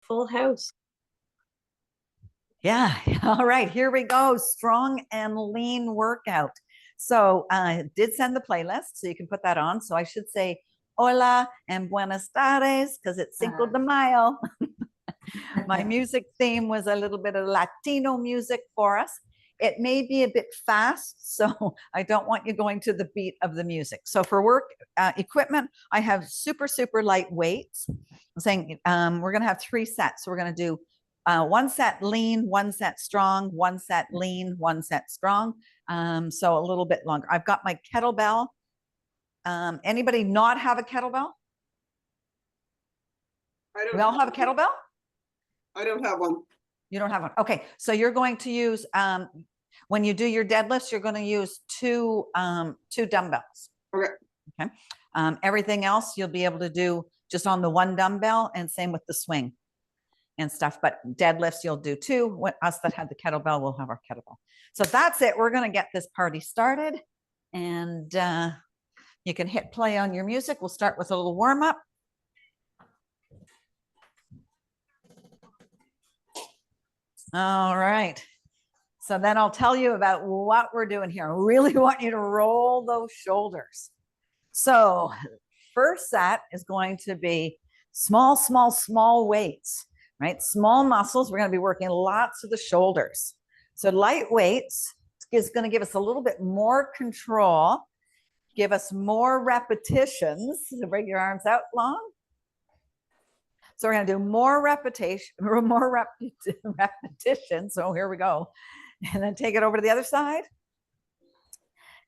full house. Yeah. All right. Here we go. Strong and lean workout. So I did send the playlist, so you can put that on. So I should say hola and buenas tardes because it's Cinco de Mayo. My music theme was a little bit of Latino music for us. It may be a bit fast, so I don't want you going to the beat of the music. So for work equipment, I have super, super light weights. I'm saying we're going to have 3 sets. So we're going to do 1 set lean, 1 set strong, 1 set lean, 1 set strong. So a little bit longer. I've got my kettlebell. Anybody not have a kettlebell? We all have a kettlebell? I don't have one. You don't have one. Okay. So you're going to use, when you do your deadlifts, you're going to use two dumbbells. Okay. Okay. Everything else you'll be able to do just on the 1 dumbbell, and same with the swing and stuff. But deadlifts, you'll do 2. Us that had the kettlebell, we'll have our kettlebell. So that's it. We're going to get this party started, and you can hit play on your music. We'll start with a little warm up. All right. So then I'll tell you about what we're doing here. I really want you to roll those shoulders. So first set is going to be small, small, small weights, right? Small muscles. We're going to be working lots of the shoulders. So light weights is going to give us a little bit more control, give us more repetitions. So bring your arms out long. So we're going to do more repetitions. So here we go. And then take it over to the other side.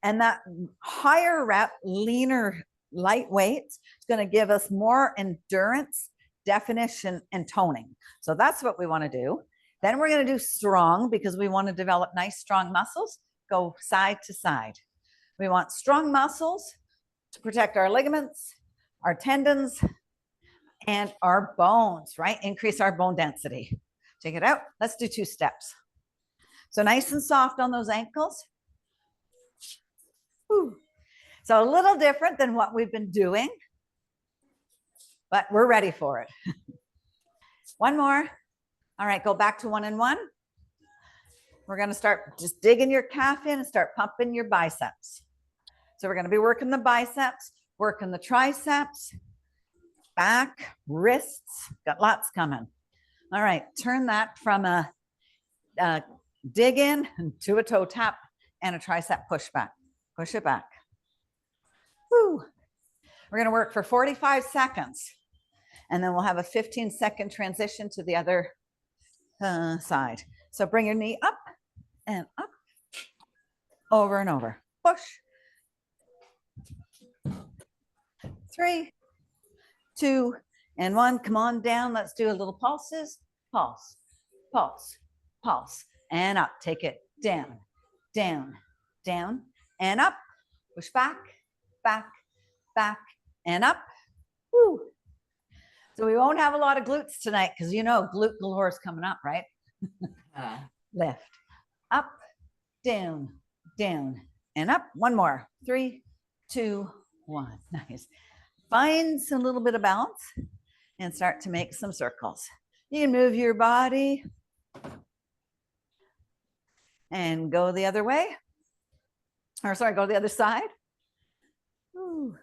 And that higher rep, leaner, light weights is going to give us more endurance, definition, and toning. So that's what we want to do. Then we're going to do strong because we want to develop nice, strong muscles. Go side to side. We want strong muscles to protect our ligaments, our tendons, and our bones, right? Increase our bone density. Take it out. Let's do 2 steps. So nice and soft on those ankles. Whew. So a little different than what we've been doing, but we're ready for it. 1 more. All right, go back to 1 and 1. We're going to start just digging your calf in and start pumping your biceps. So we're going to be working the biceps, working the triceps, back, wrists, got lots coming. All right, turn that from a dig in to a toe tap and a tricep push back. Push it back. Woo. We're going to work for 45 seconds, and then we'll have a 15-second transition to the other side. So bring your knee up and up, over and over. Push. 3, 2, and 1. Come on down. Let's do a little pulses. Pulse, pulse, pulse, and up. Take it down, down, down, and up. Push back, back, back, and up. Woo. So we won't have a lot of glutes tonight because you know glute galore is coming up, right? Lift, up, down, down, and up. 1 more. 3, 2, 1. Nice. Find a little bit of balance and start to make some circles. You can move your body and go the other way. Or sorry, go to the other side. Ooh.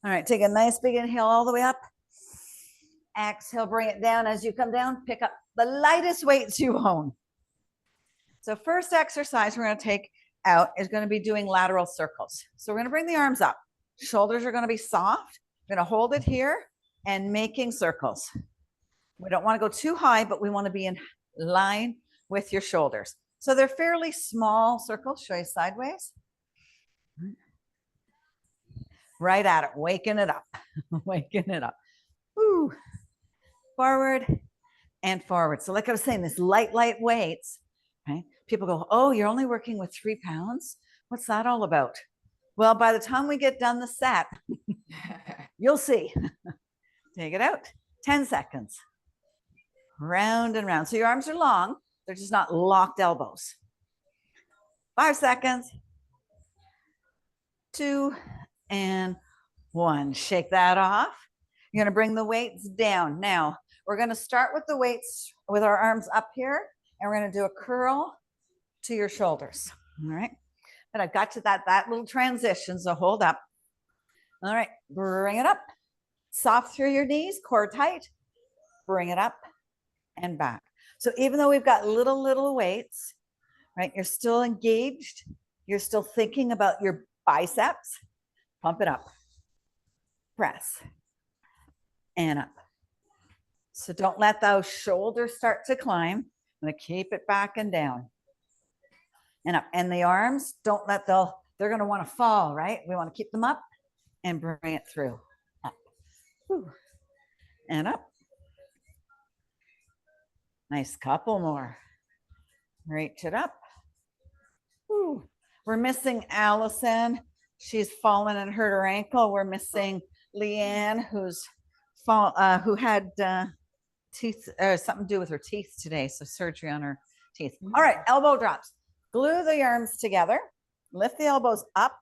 All right, take a nice big inhale all the way up. Exhale, bring it down. As you come down, pick up the lightest weights you own. So first exercise we're going to take out is going to be doing lateral circles. So we're going to bring the arms up. Shoulders are going to be soft. We're going to hold it here and making circles. We don't want to go too high, but we want to be in line with your shoulders. So they're fairly small circles. Show you sideways. Right at it, waking it up, waking it up. Woo. Forward and forward. So like I was saying, this light weights, right? People go, oh, you're only working with 3 pounds? What's that all about? Well, by the time we get done the set, you'll see. Take it out. 10 seconds. Round and round. So your arms are long. They're just not locked elbows. 5 seconds. 2 and 1. Shake that off. You're going to bring the weights down. Now, we're going to start with the weights with our arms up here, and we're going to do a curl to your shoulders. All right. But I've got to that little transition, so hold up. All right, bring it up. Soft through your knees, core tight. Bring it up and back. So even though we've got little weights, right, you're still engaged. You're still thinking about your biceps. Pump it up. Press. And up. So don't let those shoulders start to climb. I'm going to keep it back and down. And up. And the arms, don't let they're going to want to fall, right? We want to keep them up and bring it through. Up. Whew. And up. Nice, couple more. Reach it up. Whew. We're missing Allison. She's fallen and hurt her ankle. We're missing Leanne, who had teeth, something to do with her teeth today. So surgery on her teeth. All right, elbow drops. Glue the arms together. Lift the elbows up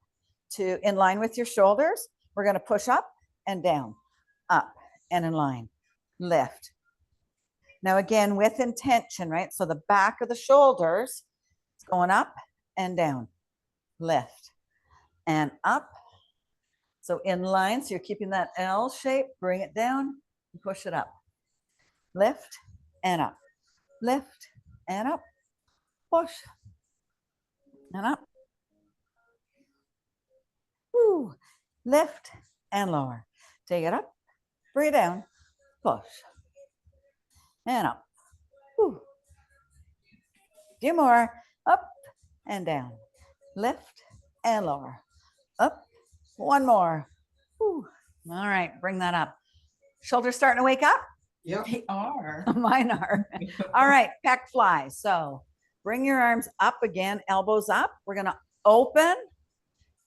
to in line with your shoulders. We're going to push up and down, up and in line. Lift. Now again, with intention, right? So the back of the shoulders is going up and down. Lift and up. So in line, so you're keeping that L shape. Bring it down and push it up. Lift and up. Lift and up. Push and up. Woo. Lift and lower. Take it up. Bring it down. Push and up. Woo. Few more. Up and down. Lift and lower. Up. One more. Woo. All right, bring that up. Shoulders starting to wake up? Yep. They are. Mine are. All right, pec fly. So bring your arms up again, elbows up. We're going to open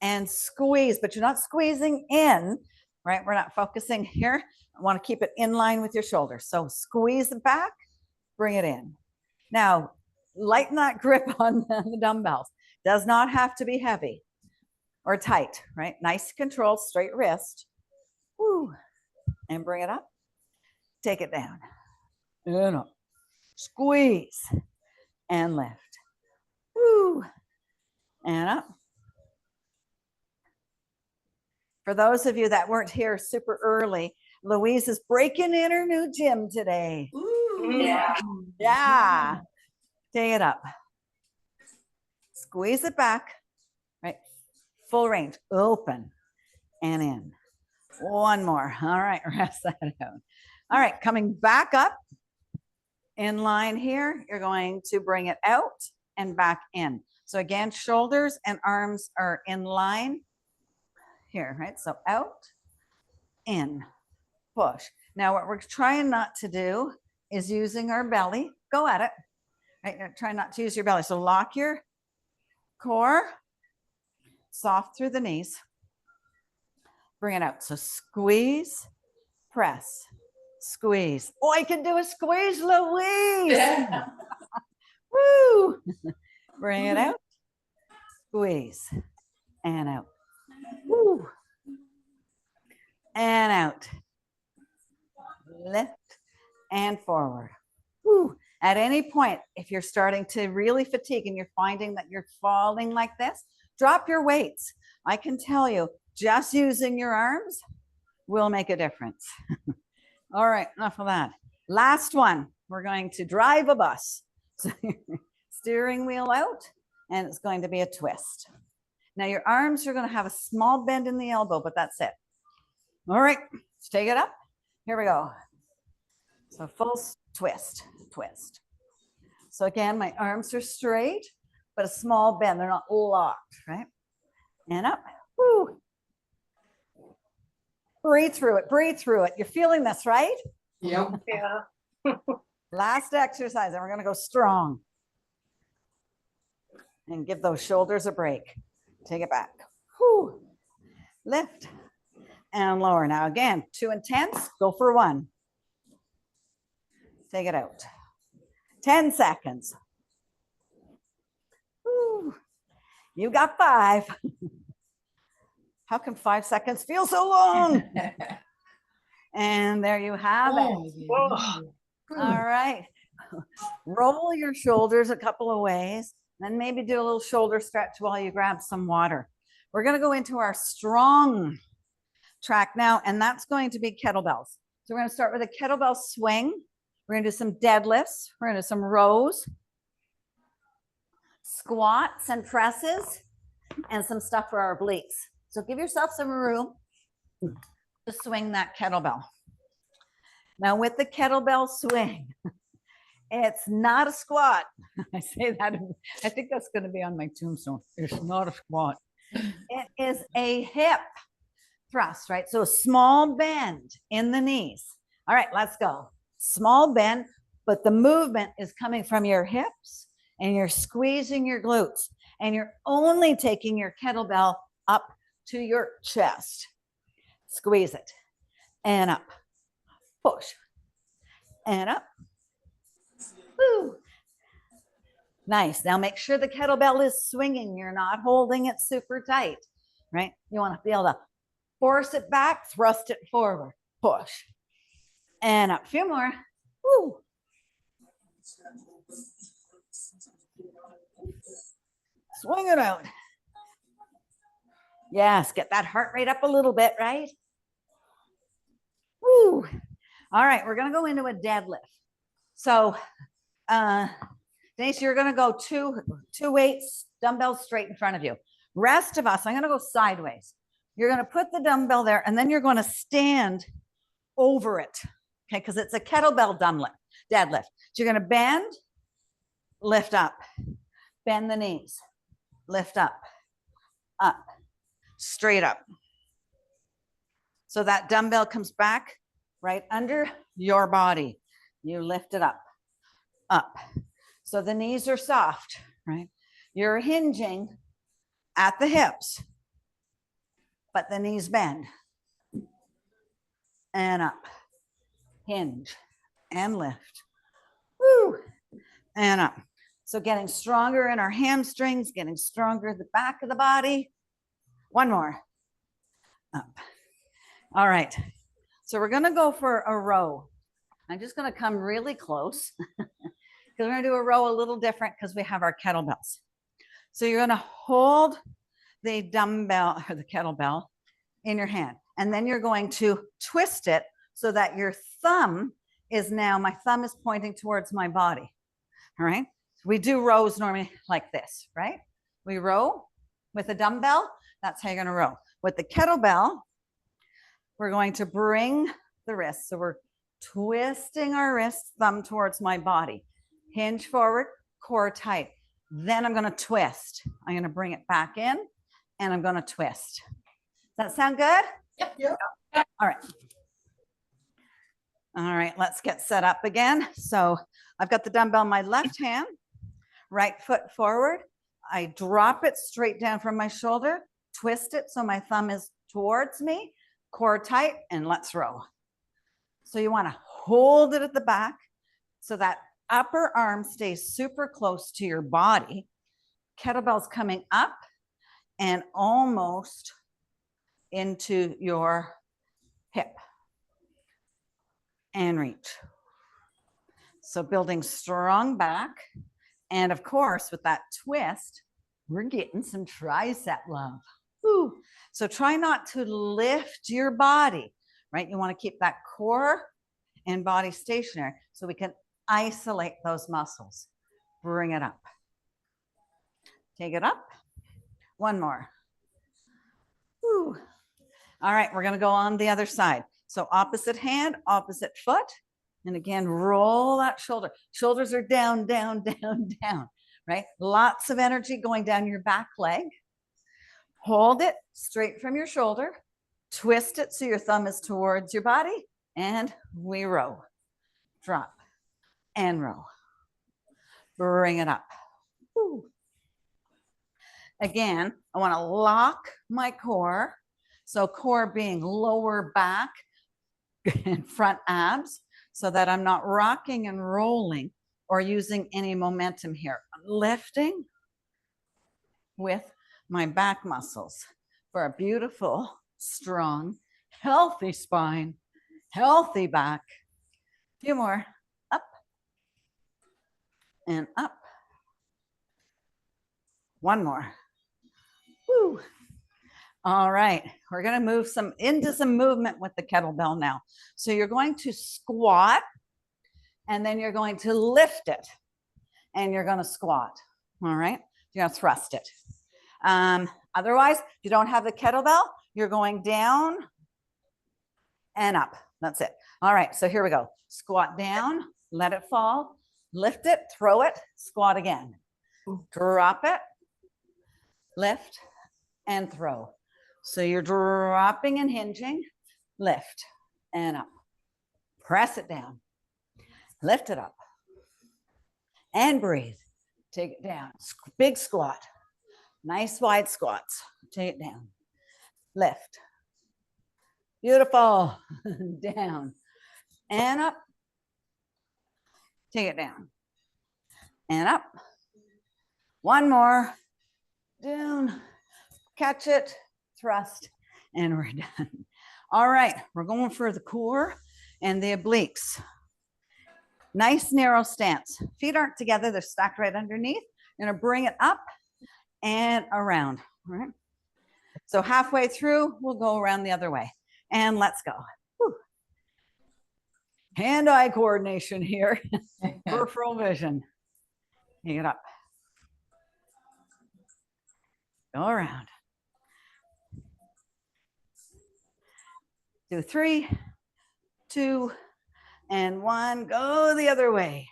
and squeeze, but you're not squeezing in, right? We're not focusing here. I want to keep it in line with your shoulders. So squeeze it back, bring it in. Now, lighten that grip on the dumbbells. Does not have to be heavy or tight, right? Nice control, straight wrist. Woo. And bring it up. Take it down. And up. Squeeze and lift. Woo. And up. For those of you that weren't here super early, Louise is breaking in her new gym today. Ooh. Yeah. Yeah. Take it up. Squeeze it back, right? Full range, open and in. One more. All right, rest that out. All right, coming back up in line here, you're going to bring it out and back in. So again, shoulders and arms are in line here, right? So out, in, push. Now what we're trying not to do is using our belly. Go at it, right? Try not to use your belly. So lock your core, soft through the knees. Bring it out. So squeeze, press, squeeze. Oh, I can do a squeeze, Louise. Yeah. Woo. Bring it out. Squeeze and out. Woo. And out. Lift and forward. Woo. At any point, if you're starting to really fatigue and you're finding that you're falling like this, drop your weights. I can tell you, just using your arms will make a difference. All right, enough of that. Last one, we're going to drive a bus. So steering wheel out, and it's going to be a twist. Now your arms are going to have a small bend in the elbow, but that's it. All right, let's take it up. Here we go. So full twist, twist. So again, my arms are straight, but a small bend. They're not locked, right? And up. Woo. Breathe through it. Breathe through it. You're feeling this, right? Yep. Yeah. Last exercise, and we're going to go strong. And give those shoulders a break. Take it back. Whew. Lift and lower. Now again, too intense. Go for one. Take it out. 10 seconds. Whew. You got 5. How can 5 seconds feel so long? And there you have it. Oh, All right. Roll your shoulders a couple of ways, then maybe do a little shoulder stretch while you grab some water. We're going to go into our strong track now, and that's going to be kettlebells. So we're going to start with a kettlebell swing. We're going to do some deadlifts. We're going to do some rows, squats and presses, and some stuff for our obliques. So give yourself some room to swing that kettlebell. Now with the kettlebell swing, it's not a squat. I say that, I think that's going to be on my tombstone. It's not a squat. It is a hip thrust, right? So a small bend in the knees. All right, let's go. Small bend, but the movement is coming from your hips and you're squeezing your glutes and you're only taking your kettlebell up to your chest. Squeeze it and up, push and up. Woo. Nice. Now make sure the kettlebell is swinging. You're not holding it super tight, right? You want to be able to force it back, thrust it forward, push and up. A few more. Woo. Swing it out. Yes, get that heart rate up a little bit, right? Woo. All right, we're going to go into a deadlift. So, Denise, you're going to go two weights, dumbbells straight in front of you. Rest of us, I'm going to go sideways. You're going to put the dumbbell there, and then you're going to stand over it, okay? Because it's a kettlebell deadlift. So you're going to bend, lift up, bend the knees, lift up, straight up. So that dumbbell comes back right under your body. You lift it up. So the knees are soft, right? You're hinging at the hips, but the knees bend and up, hinge and lift. Woo, and up. So getting stronger in our hamstrings, getting stronger at the back of the body. One more. Up. All right. So we're going to go for a row. I'm just going to come really close because we're going to do a row a little different because we have our kettlebells. So you're going to hold the dumbbell or the kettlebell in your hand, and then you're going to twist it so that your thumb is now, my thumb is pointing towards my body. All right. We do rows normally like this, right? We row with a dumbbell. That's how you're going to row. With the kettlebell, we're going to bring the wrist. So we're twisting our wrist, thumb towards my body. Hinge forward, core tight. Then I'm going to twist. I'm going to bring it back in and I'm going to twist. Does that sound good? Yep. All right. All right, let's get set up again. So I've got the dumbbell in my left hand, right foot forward. I drop it straight down from my shoulder, twist it so my thumb is towards me, core tight, and let's row. So you want to hold it at the back so that upper arm stays super close to your body. Kettlebell's coming up and almost into your hip and reach. So building strong back. And of course, with that twist, we're getting some tricep love. Woo. So try not to lift your body, right? You want to keep that core and body stationary so we can isolate those muscles. Bring it up. Take it up. One more. Woo. All right, we're going to go on the other side. So opposite hand, opposite foot. And again, roll that shoulder. Shoulders are down, down, down, down, right? Lots of energy going down your back leg. Hold it straight from your shoulder. Twist it so your thumb is towards your body. And we row. Drop and row. Bring it up. Woo. Again, I want to lock my core. So core being lower back and front abs so that I'm not rocking and rolling or using any momentum here. I'm lifting with my back muscles for a beautiful, strong, healthy spine healthy back. A few more. Up and up. One more. Woo. All right, we're going to move into some movement with the kettlebell now. So you're going to squat and then you're going to lift it and you're going to squat. All right, you're going to thrust it. Otherwise, if you don't have the kettlebell, you're going down and up. That's it. All right, so here we go. Squat down, let it fall, lift it, throw it, squat again. Drop it, lift, and throw. So you're dropping and hinging, lift and up. Press it down, lift it up, and breathe. Take it down. Big squat. Nice wide squats. Take it down. Lift. Beautiful. Down and up. Take it down and up. One more. Down. Catch it. Thrust. And we're done. All right. We're going for the core and the obliques. Nice narrow stance. Feet aren't together. They're stacked right underneath. You're going to bring it up and around. All right. So halfway through, we'll go around the other way. And let's go. Whew. Hand-eye coordination here. Peripheral vision. Take it up. Go around. Do 3, 2, and 1. Go the other way.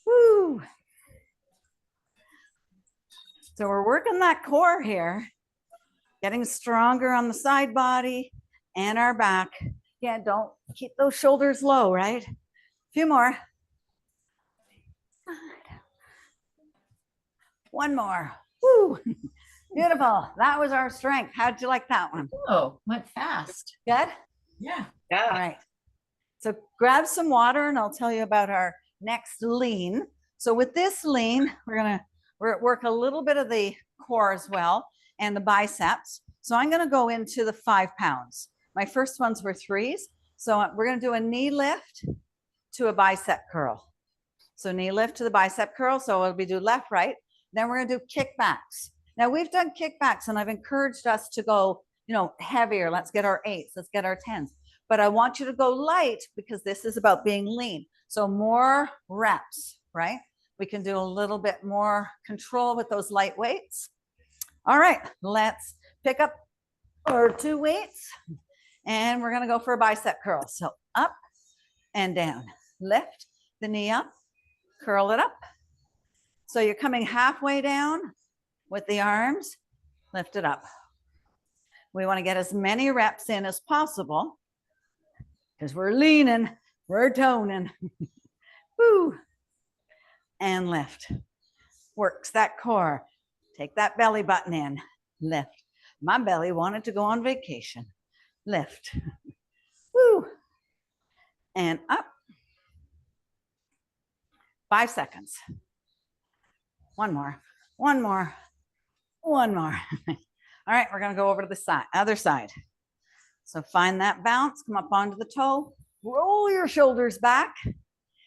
Woo. So we're working that core here, getting stronger on the side body and our back. Yeah, don't keep those shoulders low, right? A few more. One more. Woo. Beautiful. That was our strength. How'd you like that one? Oh, went fast. Good? Yeah. All right. So grab some water and I'll tell you about our next lean. So with this lean, we're work a little bit of the core as well and the biceps. So I'm going to go into the 5 pounds. My first ones were 3s. So we're going to do a knee lift to a bicep curl. So knee lift to the bicep curl. So it'll be do left, right. Then we're going to do kickbacks. Now we've done kickbacks and I've encouraged us to go, heavier. Let's get our 8s. Let's get our 10s. But I want you to go light because this is about being lean. So more reps, right? We can do a little bit more control with those light weights. All right, let's pick up our 2 weights and we're going to go for a bicep curl. So up and down, lift the knee up, curl it up. So you're coming halfway down with the arms, lift it up. We want to get as many reps in as possible because we're leaning, we're toning. Woo. And lift. Works that core. Take that belly button in. Lift. My belly wanted to go on vacation. Lift. Woo. And up. 5 seconds. One more. One more. One more. All right, we're going to go over to the side, other side. So find that bounce, come up onto the toe, roll your shoulders back. And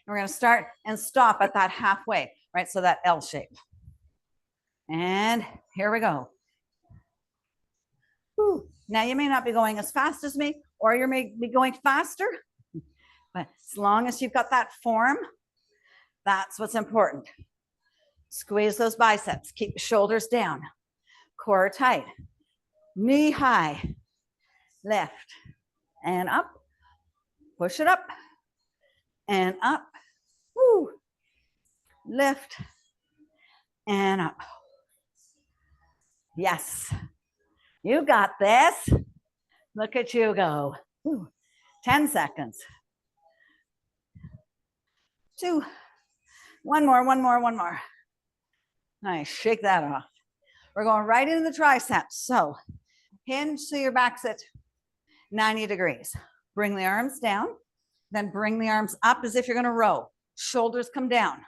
we're going to start and stop at that halfway, right? So that L shape. And here we go. Whew. Now you may not be going as fast as me, or you may be going faster, but as long as you've got that form, that's what's important. Squeeze those biceps, keep the shoulders down, core tight, knee high, lift and up, push it up and up, woo, lift and up. Yes, you got this. Look at you go. Woo. 10 seconds. 2, one more. Nice, shake that off. We're going right into the triceps. So hinge so your back's at 90 degrees. Bring the arms down, then bring the arms up as if you're gonna row. Shoulders come down.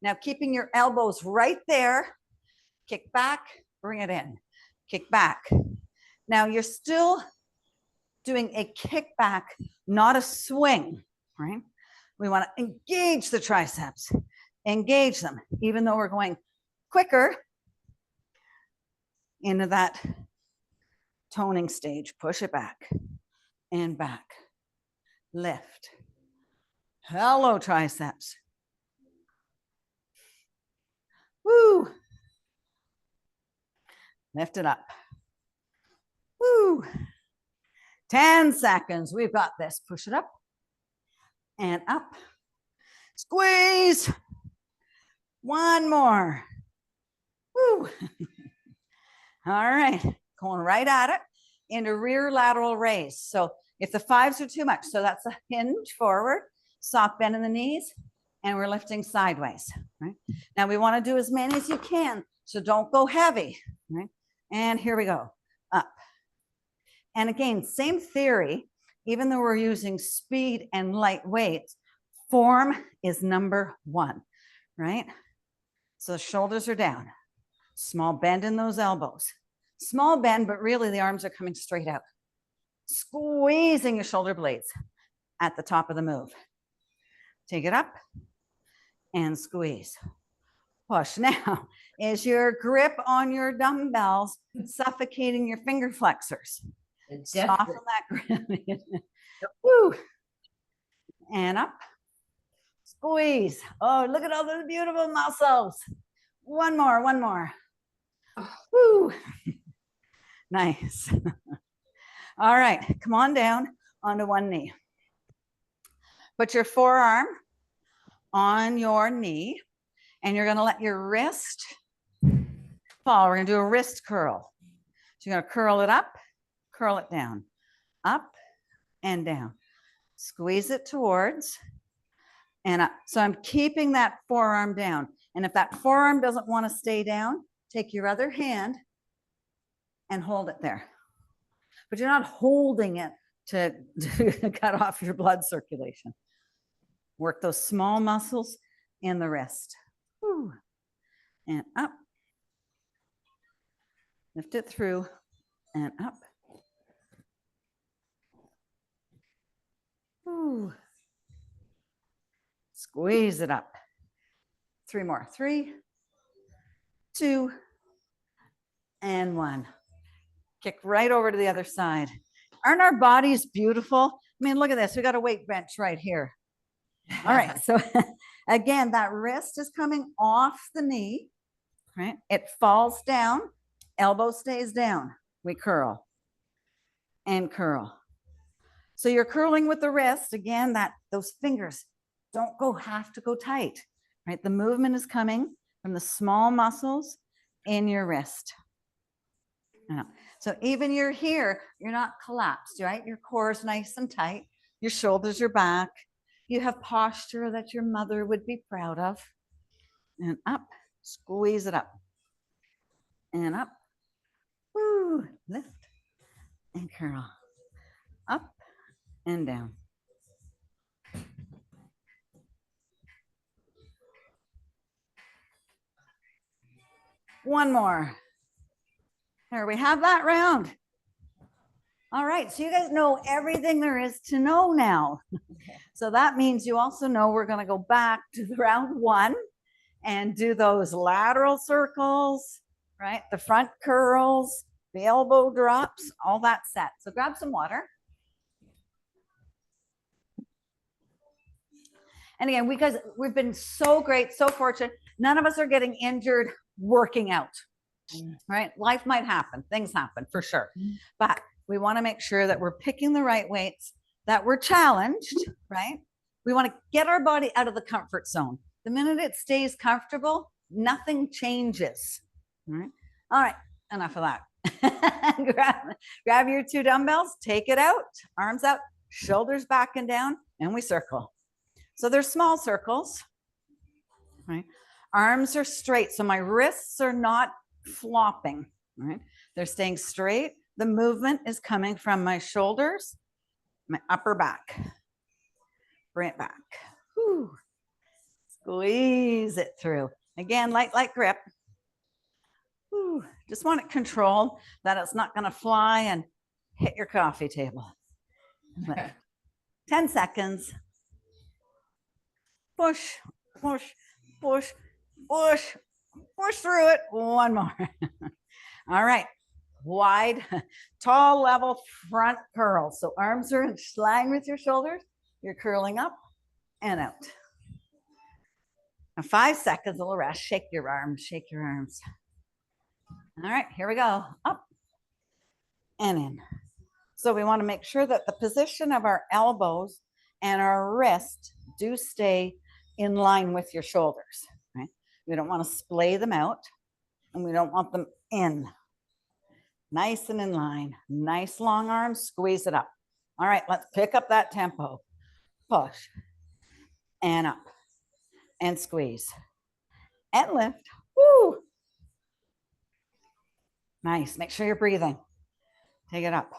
Now keeping your elbows right there, kick back, bring it in. Kick back, Now you're still doing a kickback, not a swing, right? We want to engage the triceps, engage them, even though we're going quicker into that toning stage. Push it back and back. Lift. Hello, triceps. Woo. Lift it up. Woo. 10 seconds. We've got this. Push it up and up. Squeeze. One more. Woo. All right. Going right at it into rear lateral raise. So if the fives are too much, so that's a hinge forward, soft bend in the knees, and we're lifting sideways. Right? Now we want to do as many as you can, so don't go heavy. Right? And here we go. Up. And again, same theory, even though we're using speed and light weights, form is number one, right? So the shoulders are down, small bend in those elbows, small bend, but really the arms are coming straight out, squeezing your shoulder blades at the top of the move. Take it up and squeeze. Push. Now, is your grip on your dumbbells suffocating your finger flexors? Soften that grip. Woo. And up. Squeeze. Oh, look at all those beautiful muscles. One more, one more. Woo. Nice. All right, come on down onto one knee. Put your forearm on your knee, and you're going to let your wrist fall. We're going to do a wrist curl. So you're going to curl it up, curl it down, up and down. Squeeze it towards and up. So I'm keeping that forearm down. And if that forearm doesn't want to stay down, take your other hand and hold it there. But you're not holding it to cut off your blood circulation. Work those small muscles in the wrist. Woo. And up. Lift it through and up. Ooh. Squeeze it up. Three more. 3, 2, and 1. Kick right over to the other side. Aren't our bodies beautiful? I mean, look at this. We got a weight bench right here. All right. So again, that wrist is coming off the knee, right? It falls down. Elbow stays down. We curl and curl. So you're curling with the wrist. Again, those fingers have to go tight, right? The movement is coming from the small muscles in your wrist. So even you're here, you're not collapsed, right? Your core is nice and tight. Your shoulders are back. You have posture that your mother would be proud of. And up, squeeze it up. And up. Woo, lift and curl. Up and down. One more. There we have that round. All right, so you guys know everything there is to know now. So that means you also know we're going to go back to the round 1 and do those lateral circles, right? The front curls, the elbow drops, all that set. So grab some water. And again, because we've been so great, so fortunate, none of us are getting injured working out, right? Life might happen, things happen for sure. But we want to make sure that we're picking the right weights, that we're challenged, right? We want to get our body out of the comfort zone. The minute it stays comfortable, nothing changes. All right, enough of that. grab your 2 dumbbells, take it out, arms out, shoulders back and down, and we circle. So they're small circles, right? Arms are straight, so my wrists are not flopping, right? They're staying straight. The movement is coming from my shoulders, my upper back. Bring it back. Whew. Squeeze it through. Again, light grip. Whew. Just want it controlled that it's not going to fly and hit your coffee table. 10 seconds. Push, push, push, push, push through it. One more. All right. Wide, tall, level front curl. So arms are in line with your shoulders. You're curling up and out. Now 5 seconds, a little rest. Shake your arms, shake your arms. All right, here we go. Up and in. So we want to make sure that the position of our elbows and our wrist do stay in line with your shoulders, right? We don't want to splay them out and we don't want them in. Nice and in line. Nice long arms, squeeze it up. All right, let's pick up that tempo. Push and up and squeeze and lift. Woo! Nice. Make sure you're breathing. Take it up.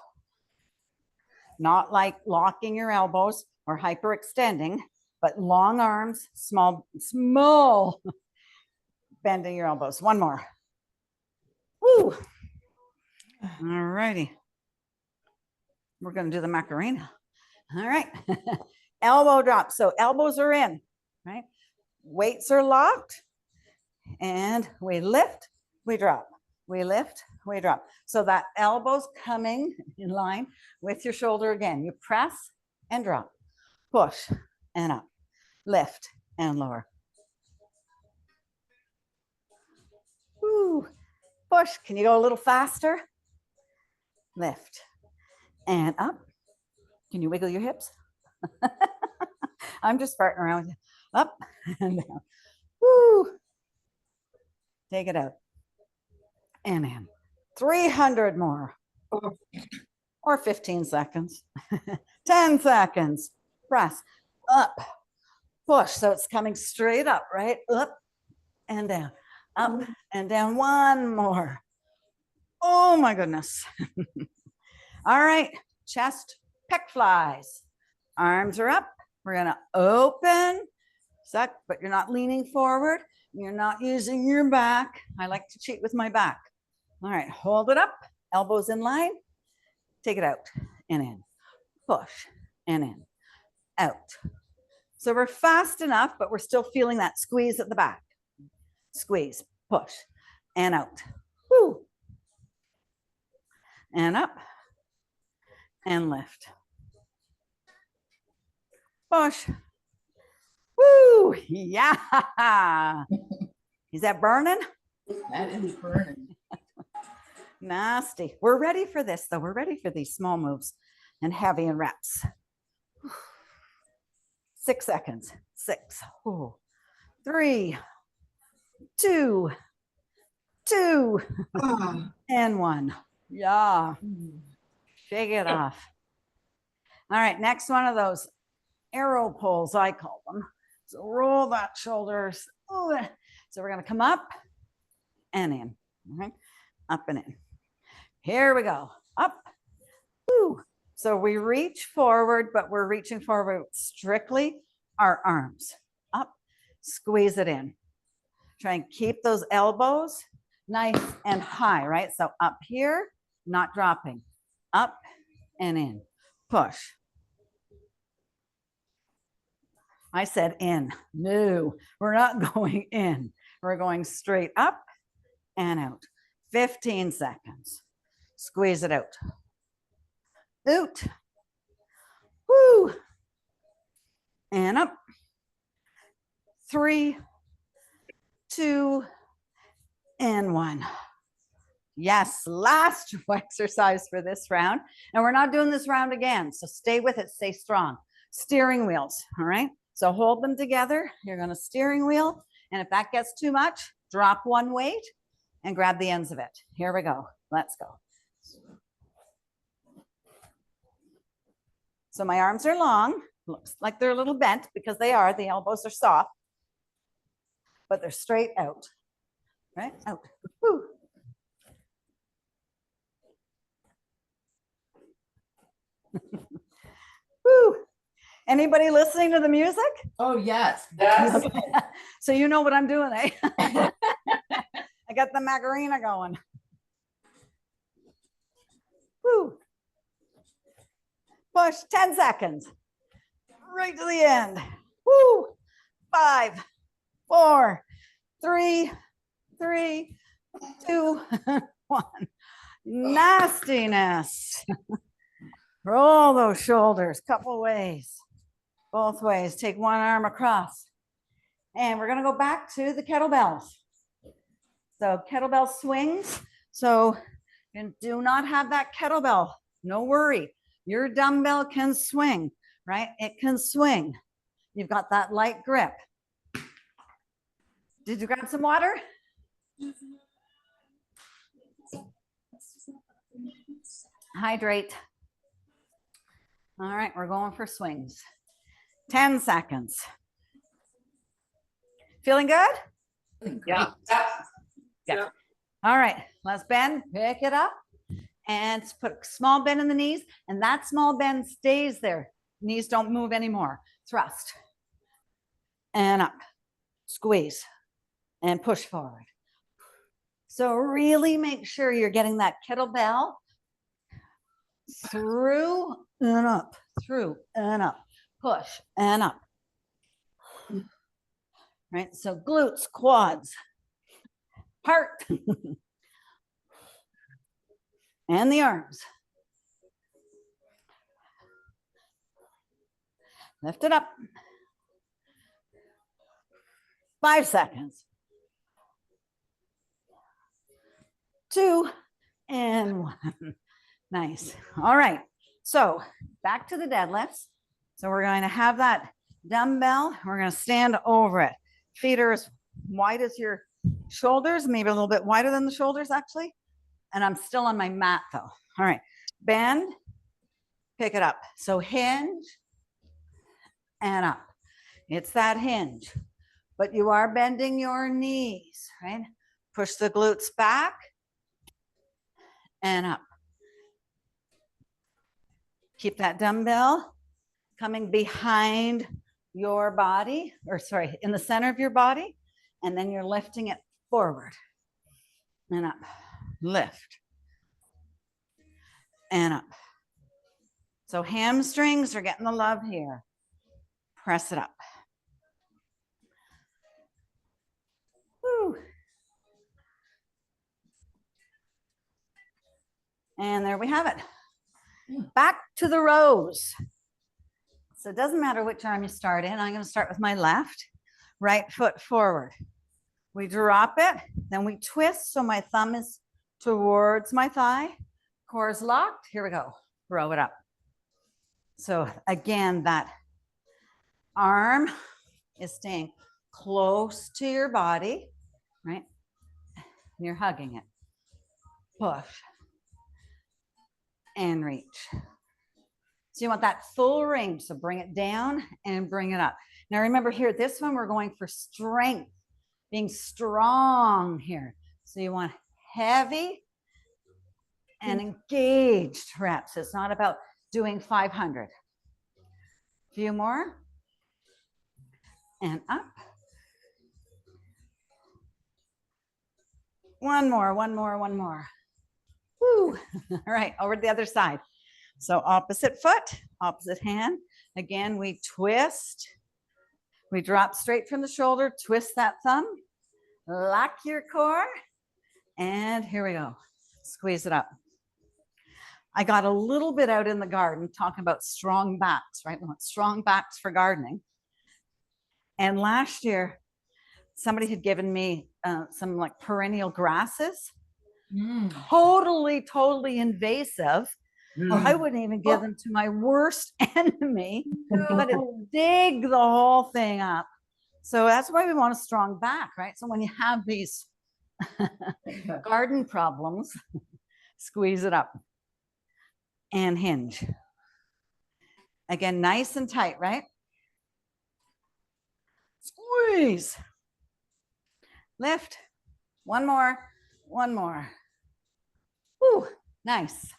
Not like locking your elbows or hyperextending, but long arms, small bending your elbows. One more. Woo! All righty. We're going to do the Macarena. All right. Elbow drop. So elbows are in, right? Weights are locked. And we lift, we drop. We lift, we drop. So that elbow's coming in line with your shoulder again. You press and drop. Push and up. Lift and lower. Woo. Push. Can you go a little faster? Lift and up. Can you wiggle your hips? I'm just farting around with you. Up and down. Woo. Take it out. And in. 300 more. Or 15 seconds. 10 seconds. Press. Up. Push. So it's coming straight up, right? Up and down. Up and down. One more. Oh my goodness. All right. Chest, pec flies. Arms are up. We're going to open. Suck, but you're not leaning forward. You're not using your back. I like to cheat with my back. All right. Hold it up. Elbows in line. Take it out and in. Push and in. Out. So we're fast enough, but we're still feeling that squeeze at the back. Squeeze, push, and out. Woo. And up. And lift. Push. Woo. Yeah. Is that burning? That is burning. Nasty. We're ready for this, though. We're ready for these small moves and heavy in reps. 6 seconds. 6, 3, 2, and 1. Yeah. Shake it off. All right. Next one of those arrow pulls, I call them. So roll that shoulders. So we're going to come up and in. Okay. Up and in. Here we go. Up. Woo. So we reach forward, but we're reaching forward strictly our arms. Up. Squeeze it in. Try and keep those elbows nice and high, right? So up here, not dropping. Up and in. Push. I said in. No, we're not going in. We're going straight up and out. 15 seconds. Squeeze it out. Out. Woo. And up. 3, 2, and 1. Yes, last exercise for this round. And we're not doing this round again. So stay with it, stay strong. Steering wheels, all right? So hold them together. You're going to steering wheel. And if that gets too much, drop one weight and grab the ends of it. Here we go. Let's go. So my arms are long. Looks like they're a little bent because they are. The elbows are soft, but they're straight out. Right? Out. Woo. Woo. Anybody listening to the music? Oh, yes. Yes. So you know what I'm doing, eh? I get the Macarena going. Woo. Push 10 seconds. Right to the end. Woo. 5, 4, 3, 2, 1. Nastiness. Roll those shoulders, couple ways, both ways. Take one arm across. And we're going to go back to the kettlebells. So kettlebell swings. So you do not have that kettlebell. No worry. Your dumbbell can swing, right? It can swing. You've got that light grip. Did you grab some water? Hydrate. All right, we're going for swings. 10 seconds. Feeling good? Yeah. Yeah. All right, let's bend, pick it up, and put a small bend in the knees, and that small bend stays there. Knees don't move anymore. Thrust. And up. Squeeze. And push forward. So really make sure you're getting that kettlebell through and up, through and up, push and up. Right, so glutes, quads, heart, and the arms. Lift it up. 5 seconds. 2 and 1. Nice. All right. So back to the deadlifts. So we're going to have that dumbbell. We're going to stand over it. Feet are as wide as your shoulders, maybe a little bit wider than the shoulders actually. And I'm still on my mat though. All right. Bend, pick it up. So hinge and up. It's that hinge, but you are bending your knees, right? Push the glutes back and up. Keep that dumbbell coming behind your body, or sorry, in the center of your body, and then you're lifting it forward and up. Lift and up. So hamstrings are getting the love here. Press it up. Woo. And there we have it. Back to the rows. So it doesn't matter which arm you start in. I'm going to start with my left, right foot forward. We drop it, then we twist. So my thumb is towards my thigh. Core is locked. Here we go. Row it up. So again, that arm is staying close to your body, right? You're hugging it. Push. And reach. So you want that full range. So bring it down and bring it up. Now remember here, this one we're going for strength, being strong here. So you want heavy and engaged reps. It's not about doing 500. Few more. And up. One more. Woo. All right, over to the other side. So opposite foot, opposite hand. Again, we twist. We drop straight from the shoulder, twist that thumb, lock your core, and here we go. Squeeze it up. I got a little bit out in the garden talking about strong backs, right? We want strong backs for gardening. And last year, somebody had given me some like perennial grasses. Totally invasive. I wouldn't even give them to my worst enemy, but it dig the whole thing up. So that's why we want a strong back, right? So when you have these garden problems, squeeze it up and hinge. Again, nice and tight, right? Squeeze. Lift. One more. Woo, nice.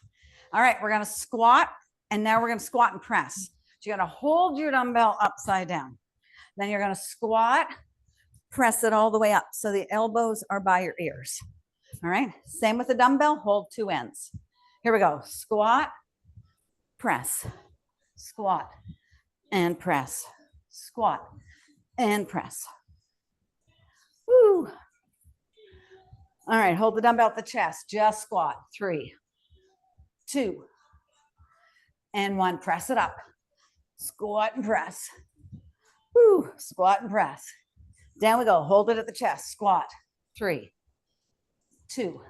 All right, we're gonna squat, and now we're gonna squat and press. So you're gonna hold your dumbbell upside down. Then you're gonna squat, press it all the way up so the elbows are by your ears. All right, same with the dumbbell, hold two ends. Here we go, squat, press, squat, and press, squat, and press. Woo. All right, hold the dumbbell at the chest, just squat, 3, 2, and 1, press it up, squat and press. Woo, squat and press. Down we go, hold it at the chest, squat, 3, 2,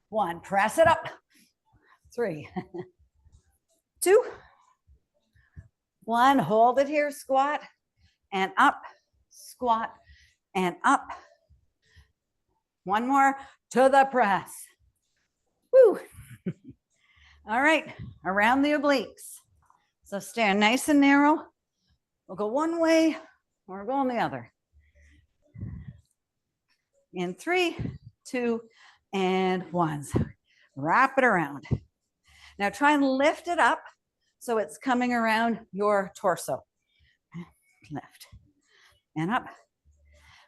1, press it up, 3, 2, 1, hold it here, squat, and up, squat, and up. One more to the press. Woo. All right, around the obliques. So stand nice and narrow. We'll go one way or we'll go the other. In 3, 2, and 1. Wrap it around. Now try and lift it up so it's coming around your torso. Lift and up.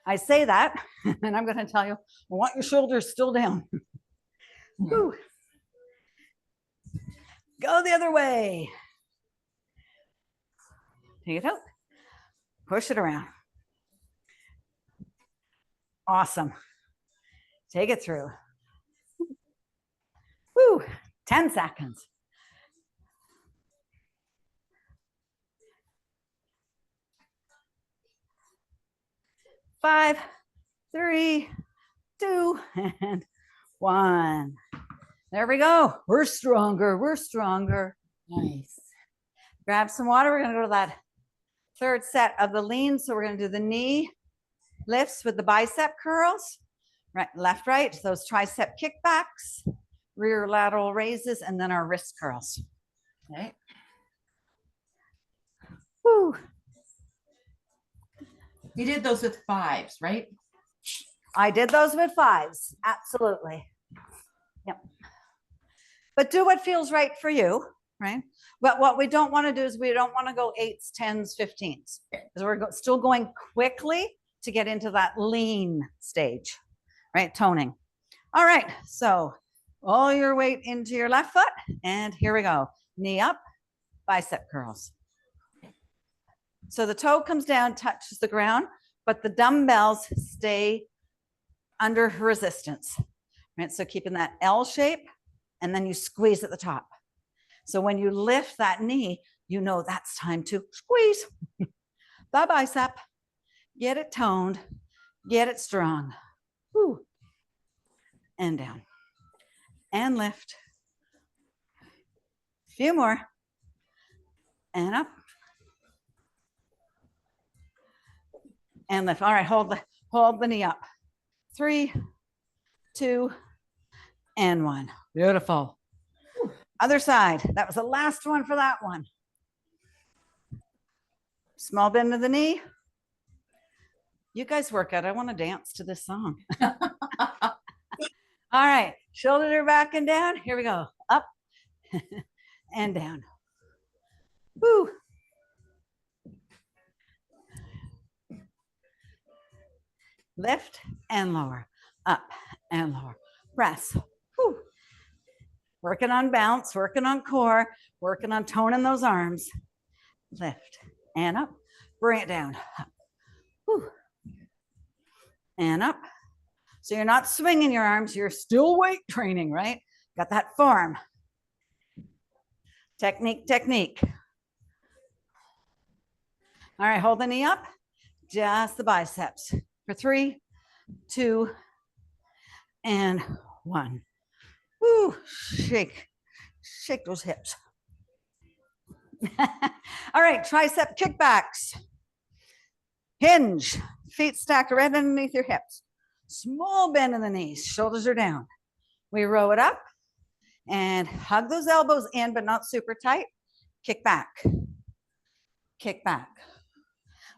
I say that, and I'm going to tell you, I want your shoulders still down. Woo. Go the other way. Take it out. Push it around. Awesome. Take it through. Woo. 10 seconds. Five, 3, 2, and 1. There we go. We're stronger. We're stronger. Nice. Grab some water. We're going to go to that third set of the lean. So we're going to do the knee lifts with the bicep curls. Right, left, right. Those tricep kickbacks, rear lateral raises, and then our wrist curls. Okay. Woo. You did those with 5s, right? I did those with 5s. Absolutely. Yep. But do what feels right for you, right? But what we don't want to do is we don't want to go 8s, 10s, 15s because we're still going quickly to get into that lean stage, right? Toning. All right. So all your weight into your left foot. And here we go. Knee up, bicep curls. So the toe comes down, touches the ground, but the dumbbells stay under resistance, right? So keeping that L shape, and then you squeeze at the top. So when you lift that knee, you know that's time to squeeze the bicep, get it toned, get it strong. Woo. And down, and lift. A few more, and up. And lift. All right, hold the knee up. 3, 2, and 1. Beautiful. Other side. That was the last one for that one. Small bend of the knee. You guys work out. I want to dance to this song. All right, shoulders are back and down. Here we go. Up and down. Woo. Lift and lower, up and lower. Press. Woo. Working on bounce, working on core, working on toning those arms. Lift and up. Bring it down. Up. Woo. And up. So you're not swinging your arms, you're still weight training, right? Got that form. Technique, technique. All right, hold the knee up. Just the biceps. For 3, 2, and 1. Woo, shake those hips. All right, tricep kickbacks. Hinge, feet stacked right underneath your hips. Small bend in the knees, shoulders are down. We row it up and hug those elbows in, but not super tight. Kick back, kick back.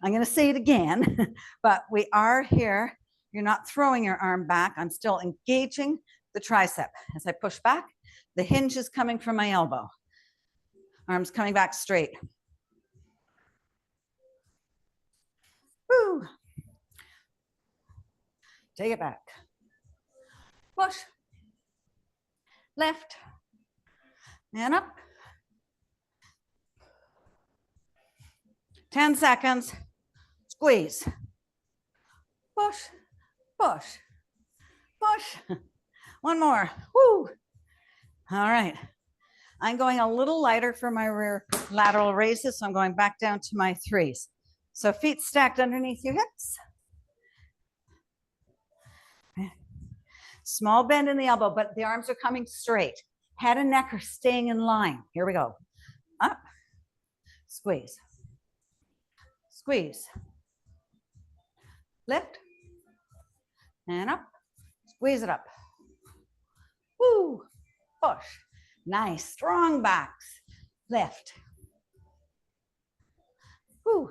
I'm going to say it again, but we are here. You're not throwing your arm back. I'm still engaging the tricep. As I push back, the hinge is coming from my elbow. Arms coming back straight. Woo. Take it back. Push. Lift. And up. 10 seconds. Squeeze. Push. Push. Push. One more. Woo. All right. I'm going a little lighter for my rear lateral raises, so I'm going back down to my 3s. So feet stacked underneath your hips. Small bend in the elbow, but the arms are coming straight. Head and neck are staying in line. Here we go. Up. Squeeze. Squeeze. Lift. And up. Squeeze it up. Woo. Push. Nice. Strong backs. Lift. Woo.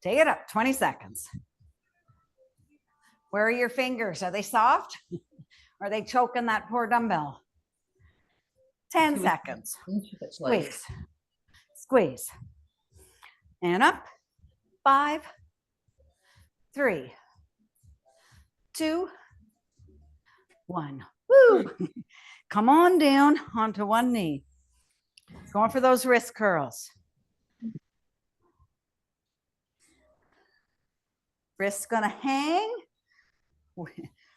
Take it up. 20 seconds. Where are your fingers? Are they soft? Are they choking that poor dumbbell? 10 seconds. Squeeze. Squeeze. And up. 5, 3, 2, 1. Woo. Come on down onto one knee. Going for those wrist curls. Wrist's gonna hang.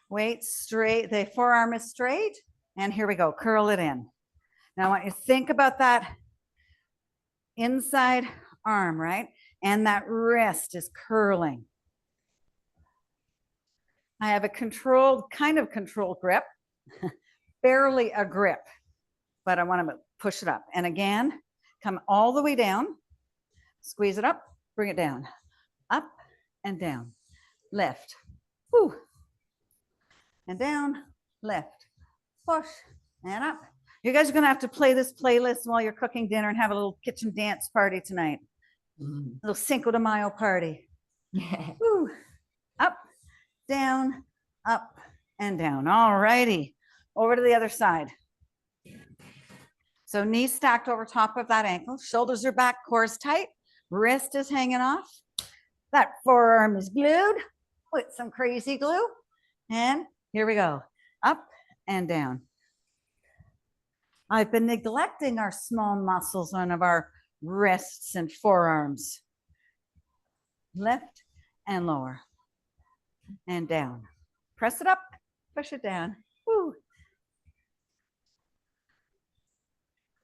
Weight straight, the forearm is straight. And here we go, curl it in. Now I want you to think about that inside arm, right? And that wrist is curling. I have a controlled, kind of controlled grip, barely a grip, but I want to push it up. And again, come all the way down, squeeze it up, bring it down, up and down, lift, whoo, and down, lift, push, and up. You guys are going to have to play this playlist while you're cooking dinner and have a little kitchen dance party tonight. A little Cinco de Mayo party. Woo. Up, down, up, and down. All righty. Over to the other side. So knees stacked over top of that ankle. Shoulders are back, core is tight. Wrist is hanging off. That forearm is glued with some crazy glue. And here we go. Up and down. I've been neglecting our small muscles on our wrists and forearms. Lift and lower and down. Press it up, push it down. Woo.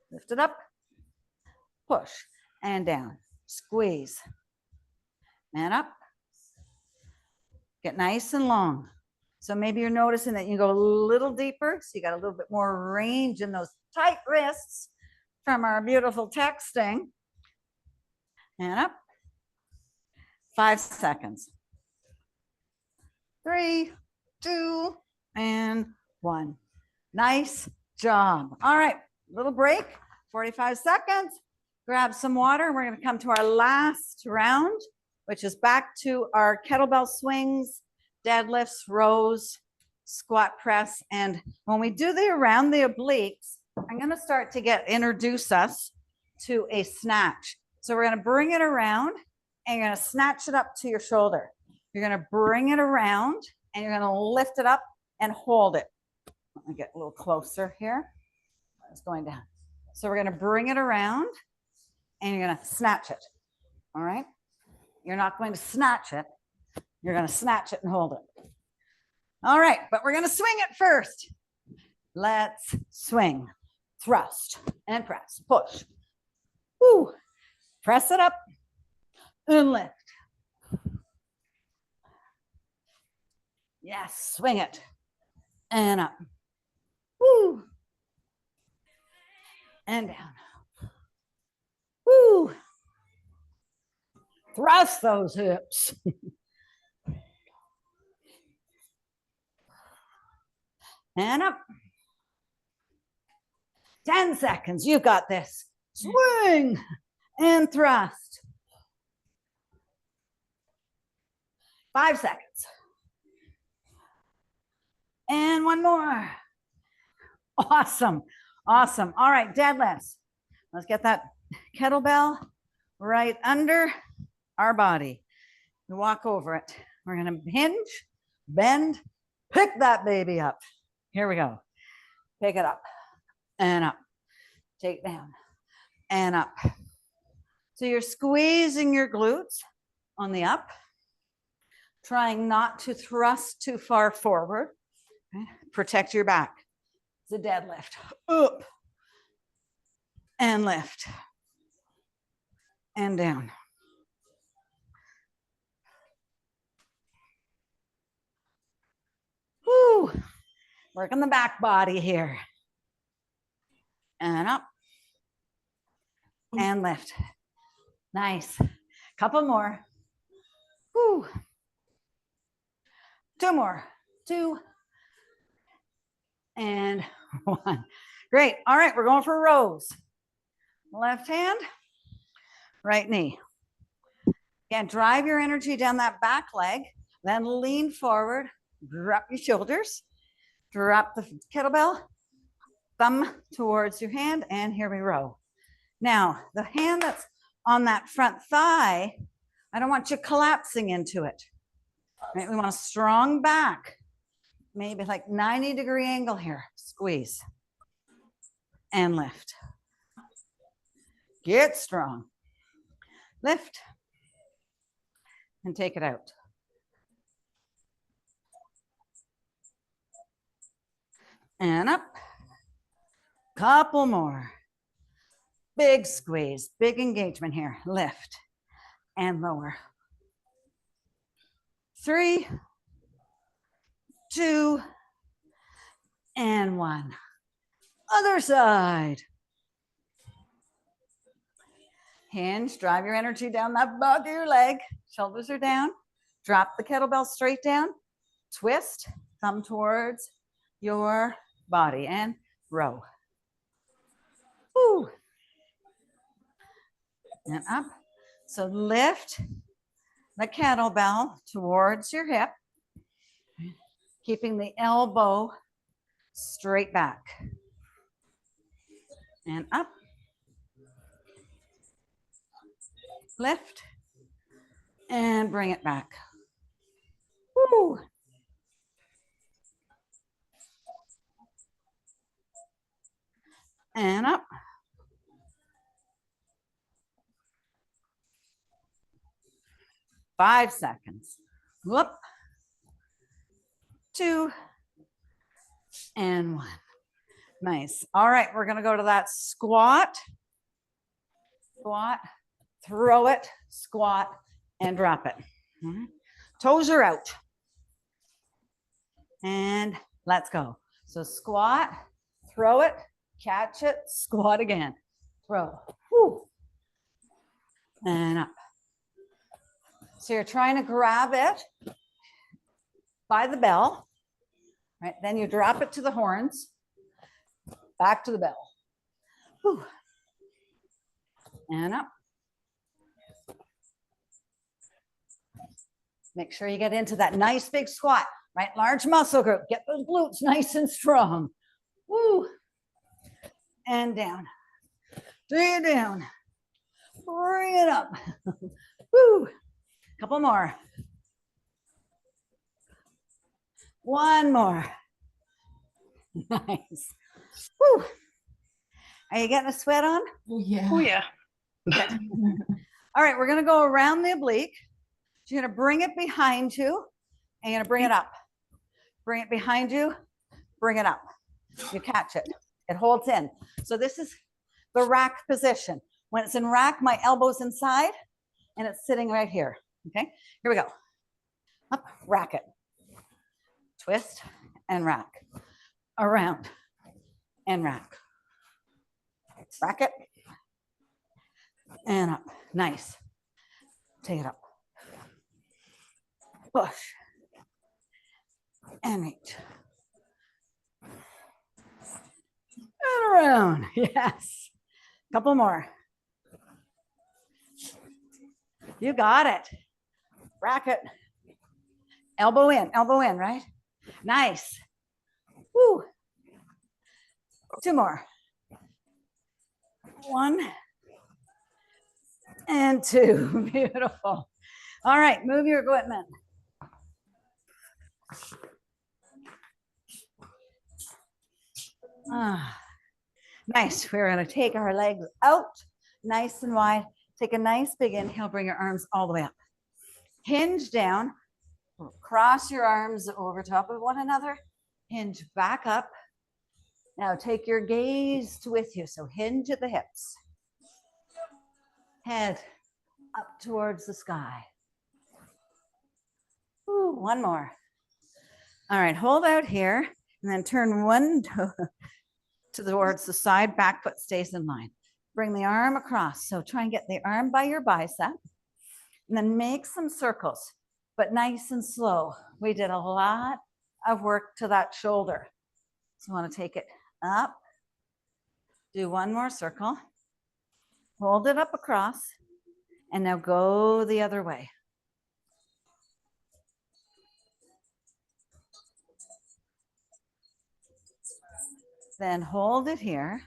Lift it up, push and down. Squeeze and up. Get nice and long. So maybe you're noticing that you go a little deeper, so you got a little bit more range in those tight wrists from our beautiful texting. And up. 5 seconds. 3, 2, and 1. Nice job. All right, little break, 45 seconds. Grab some water. We're going to come to our last round, which is back to our kettlebell swings, deadlifts, rows, squat press. And when we do the around the obliques, I'm going to start to introduce us to a snatch. So we're going to bring it around and you're going to snatch it up to your shoulder. You're going to bring it around and you're going to lift it up and hold it. Let me get a little closer here. It's going down. So we're going to bring it around and you're going to snatch it. All right. You're not going to snatch it. You're going to snatch it and hold it. All right. But we're going to swing it first. Let's swing. Thrust and press. Push. Woo. Press it up and lift. Yes, swing it and up. Woo. And down. Woo. Thrust those hips. And up. 10 seconds. You got this. Swing and thrust. 5 seconds. And one more. Awesome. Awesome. All right, deadlifts. Let's get that kettlebell right under our body. We walk over it. We're going to hinge, bend, pick that baby up. Here we go. Pick it up and up. Take down and up. So you're squeezing your glutes on the up, trying not to thrust too far forward. Okay? Protect your back. It's a deadlift. Up and lift and down. Woo. Working the back body here. And up and lift. Nice. Couple more. Woo. Two more. 2 and 1. Great. All right, we're going for rows. Left hand, right knee. Again, drive your energy down that back leg, then lean forward, drop your shoulders, drop the kettlebell, thumb towards your hand, and here we row. Now, the hand that's on that front thigh, I don't want you collapsing into it. Right? We want a strong back, maybe like 90-degree angle here. Squeeze and lift. Get strong. Lift and take it out. And up. Couple more. Big squeeze, big engagement here. Lift and lower. 3, 2, and 1. Other side. Hinge, drive your energy down that back of your leg. Shoulders are down. Drop the kettlebell straight down. Twist, thumb towards your body and row. Woo. And up. So lift the kettlebell towards your hip, keeping the elbow straight back. And up. Lift and bring it back. Woo. And up. Five seconds. Whoop. 2 and 1. Nice. All right, we're going to go to that squat. Squat, throw it, squat, and drop it. Toes are out. And let's go. So squat, throw it, catch it, squat again. Throw. Woo. And up. So you're trying to grab it by the bell, right? Then you drop it to the horns, back to the bell. Whew. And up. Make sure you get into that nice big squat, right? Large muscle group. Get those glutes nice and strong. Woo. And down. Bring it down. Bring it up. Woo. Couple more. One more. Nice. Woo. Are you getting a sweat on? Oh, yeah. Oh, yeah. Good. All right, we're going to go around the oblique. So you're going to bring it behind you and you're going to bring it up. Bring it behind you, bring it up. You catch it. It holds in. So this is the rack position. When it's in rack, my elbow's inside and it's sitting right here. Okay, here we go. Up, rack it. Twist and rack. Around and rack. Rack it. And up. Nice. Take it up. Push. And reach. And around. Yes. Couple more. You got it. Rack it. Elbow in, right? Nice. Woo. 2 more. 1 and 2. Beautiful. All right, move your equipment. Nice. We're going to take our legs out nice and wide. Take a nice big inhale. Bring your arms all the way up. Hinge down. Cross your arms over top of one another. Hinge back up. Now take your gaze with you. So hinge at the hips. Head up towards the sky. Ooh, one more. All right, hold out here and then turn one toe towards the side, back foot stays in line. Bring the arm across. So try and get the arm by your bicep and then make some circles, but nice and slow. We did a lot of work to that shoulder. So you want to take it up, do one more circle, hold it up across, and now go the other way. Then hold it here.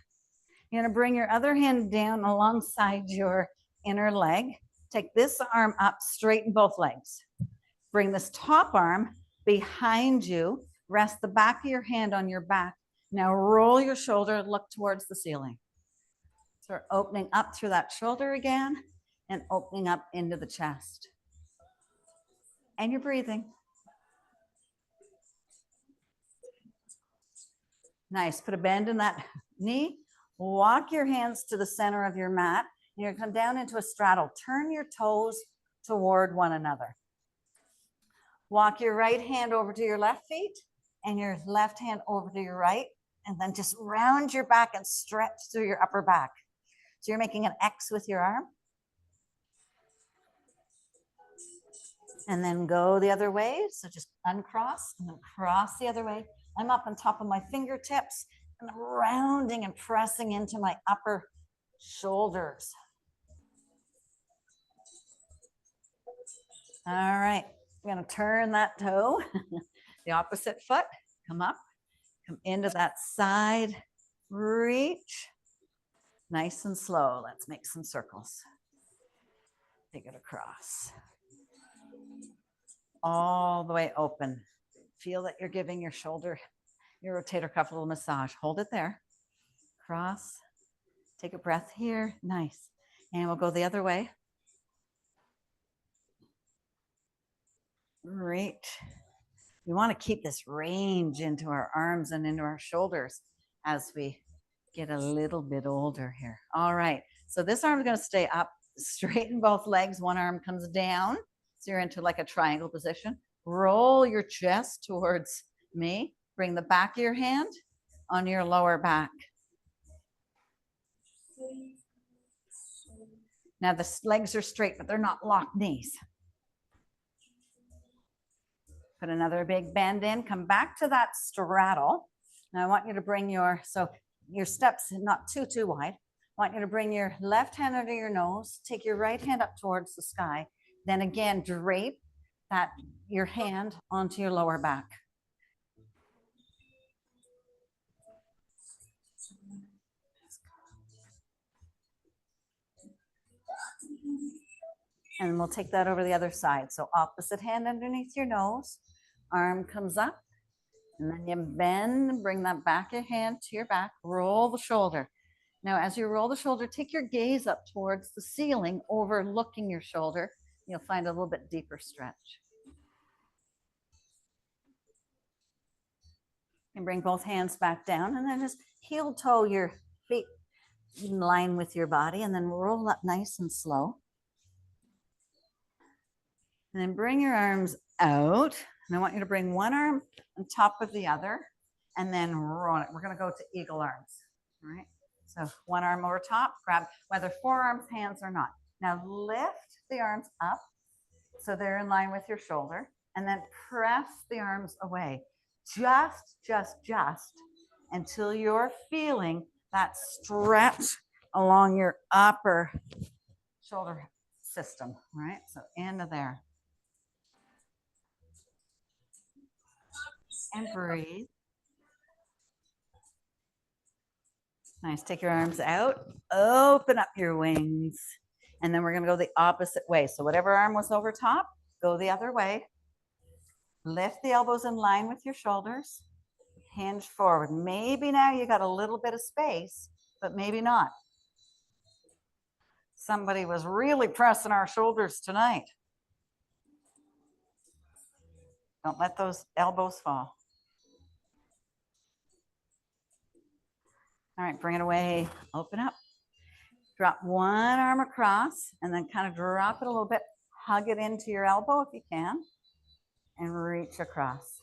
You're going to bring your other hand down alongside your inner leg. Take this arm up, straighten both legs. Bring this top arm behind you. Rest the back of your hand on your back. Now roll your shoulder, look towards the ceiling. So we're opening up through that shoulder again and opening up into the chest. And you're breathing. Nice. Put a bend in that knee. Walk your hands to the center of your mat. You're going to come down into a straddle. Turn your toes toward one another. Walk your right hand over to your left feet and your left hand over to your right. And then just round your back and stretch through your upper back. So you're making an X with your arm. And then go the other way. So just uncross and then cross the other way. I'm up on top of my fingertips and rounding and pressing into my upper shoulders. All right, we're going to turn that toe, the opposite foot, come up, come into that side reach. Nice and slow. Let's make some circles. Take it across. All the way open. Feel that you're giving your shoulder, your rotator cuff a little massage. Hold it there. Cross. Take a breath here. Nice. And we'll go the other way. Reach. We want to keep this range into our arms and into our shoulders as we get a little bit older here. All right. So this arm is going to stay up. Straighten both legs. One arm comes down. So you're into like a triangle position. Roll your chest towards me. Bring the back of your hand on your lower back. Now the legs are straight, but they're not locked knees. Put another big bend in. Come back to that straddle. Now I want you to bring your steps not too wide. I want you to bring your left hand under your nose. Take your right hand up towards the sky. Then again, drape your hand onto your lower back. And we'll take that over the other side. So opposite hand underneath your nose, arm comes up, and then you bend, bring that back of your hand to your back, roll the shoulder. Now, as you roll the shoulder, take your gaze up towards the ceiling, overlooking your shoulder. You'll find a little bit deeper stretch. And bring both hands back down and then just heel toe your feet in line with your body and then roll up nice and slow. And then bring your arms out. And I want you to bring one arm on top of the other and then roll it. We're going to go to eagle arms. All right. So one arm over top, grab whether forearms, hands or not. Now lift the arms up so they're in line with your shoulder and then press the arms away. Just until you're feeling that stretch along your upper shoulder system, right? So into there. And breathe. Nice. Take your arms out, open up your wings, and then we're going to go the opposite way. So whatever arm was over top, go the other way. Lift the elbows in line with your shoulders. Hinge forward. Maybe now you got a little bit of space, but maybe not. Somebody was really pressing our shoulders tonight. Don't let those elbows fall. All right, bring it away. Open up. Drop one arm across and then kind of drop it a little bit. Hug it into your elbow if you can and reach across.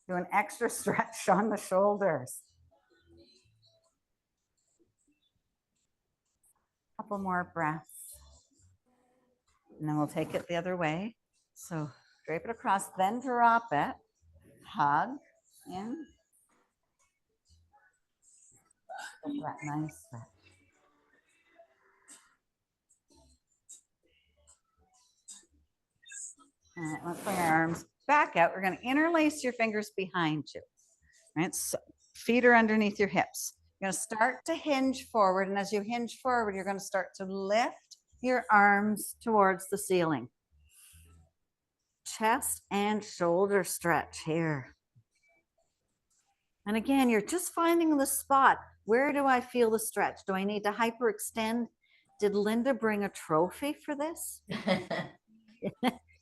Do an extra stretch on the shoulders. Couple more breaths. And then we'll take it the other way. So drape it across, then drop it. Hug in. That nice stretch. All right, let's bring our arms back out. We're going to interlace your fingers behind you. Right, so feet are underneath your hips. You're going to start to hinge forward, and as you hinge forward, you're going to start to lift your arms towards the ceiling. Chest and shoulder stretch here. And again, you're just finding the spot. Where do I feel the stretch? Do I need to hyperextend? Did Linda bring a trophy for this?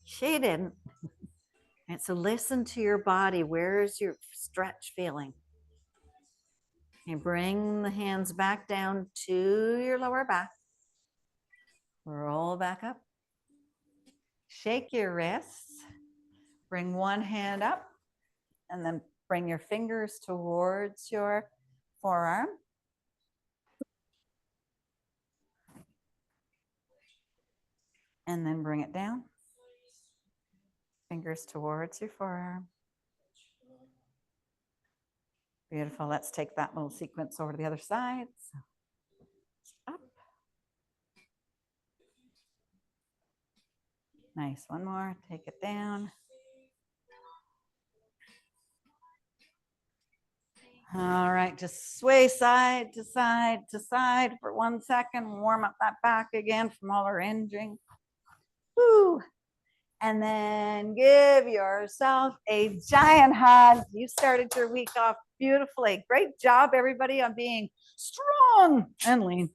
She didn't. And so listen to your body. Where is your stretch feeling? And bring the hands back down to your lower back. Roll back up. Shake your wrists. Bring one hand up and then bring your fingers towards your forearm. And then bring it down. Fingers towards your forearm. Beautiful. Let's take that little sequence over to the other side. So, up. Nice. One more. Take it down. All right. Just sway side to side to side for 1 second. Warm up that back again from all our hinging. Woo. And then give yourself a giant hug. You started your week off beautifully. Great job, everybody, on being strong and lean.